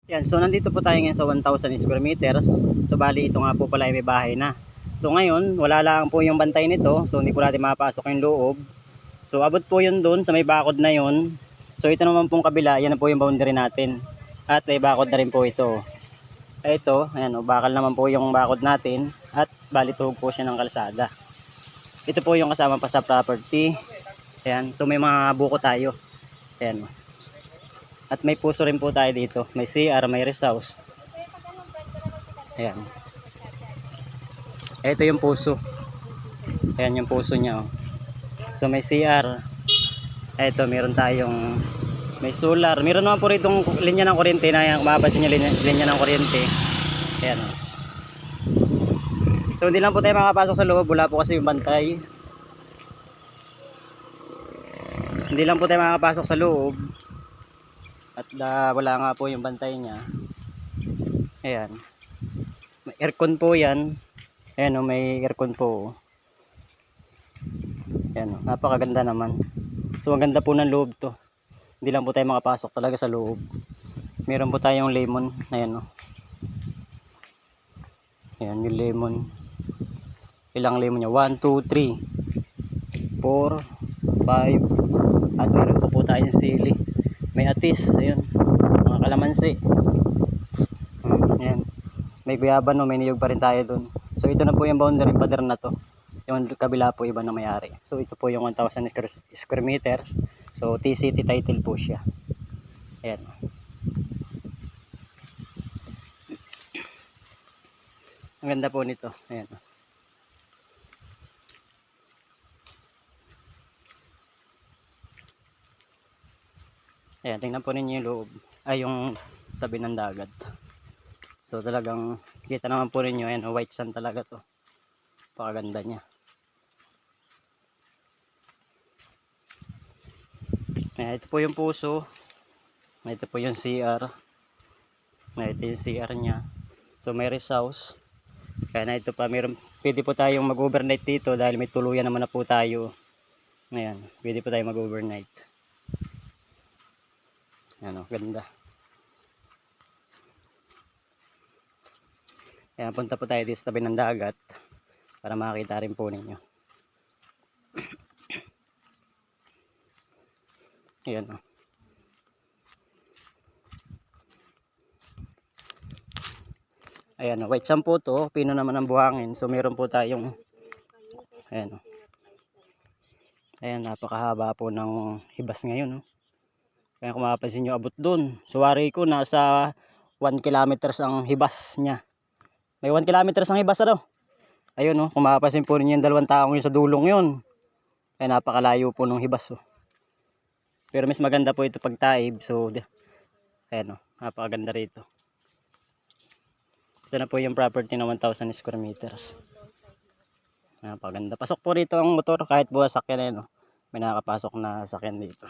Yan, so nandito po tayo ngayon sa 1,000 square meters. So bali ito nga po pala ay may bahay na. So ngayon, wala lang po yung bantay nito. So hindi po natin mapasok yung loob. So abot po yun doon sa may bakod na yun. So ito naman pong kabila, yan na po yung boundary natin. At may bakod na rin po ito. Ito, ayan, bakal naman po yung bakod natin. At bali tuhog po siya ng kalsada. Ito po yung kasama pa sa property. Ayan, so may mga buko tayo. Ayan. At may puso rin po tayo dito. May CR, may rest house. Ayan. Ito yung puso. Ayan yung puso niya. Oh. So may CR. Ito meron tayong may solar. Meron naman po rito linya ng kuryente na yan. Mababasin nyo linya ng kuryente. Ayan. Oh. So hindi lang po tayo makapasok sa loob. Wala po kasi yung bantay. Hindi lang po tayo makapasok sa loob. At wala nga po yung bantay niya. Ayan. May aircon po yan. Ayan o, may aircon po. Ayan o, napakaganda naman. So ang ganda po ng loob to. Hindi lang po tayo makapasok talaga sa loob. Meron po tayong lemon. Ayan o. Ayan yung lemon. Ilang lemon niya? 1, 2, 3 4, 5. At meron po tayong sili. May atis, ayun, mga kalamansi. Ayan. May guyaban, no, may niyog pa rin tayo dun. So ito na po yung boundary pader na to. Yung kabila po iba na may-ari. So ito po yung 1,000 square meters. So TCT title po siya. Ayan. Ang ganda po nito. Ayan. Ayan, tingnan po ninyo yung loob. Ay, yung tabi ng dagat. So talagang kita naman po ninyo. Ayan, white sand talaga to. Pakaganda niya. Ayan, ito po yung puso. Ito po yung CR. Ito yung CR niya. So may rest house. Kaya na ito pa, pwede po tayong mag-overnight dito dahil may tuluyan naman na po tayo. Ayan, pwede po tayong mag-overnight. Ayan o, ganda. Ayan, punta po tayo dito sa tabi ng dagat para makakita rin po ninyo. Ayan o. Ayan o, white sand po to, pino naman ang buhangin. So meron po tayong, ayan o. Ayan, napakahaba po ng hibas ngayon o. Kaya kung mapapansin nyo, abot dun. So wari ko, nasa 1 kilometers ang hibas niya. May 1 kilometers ang hibas na daw. Ayun o, kung mapapansin po ninyo yung dalawang taong yun sa dulong yun. Kaya napakalayo po ng hibas o. Pero mas maganda po ito pag taib. So, ayan o, napakaganda rito. Ito na po yung property na 1,000 square meters. Napakaganda. Pasok po rito ang motor kahit buwasak yan. May nakakapasok na sakyan dito.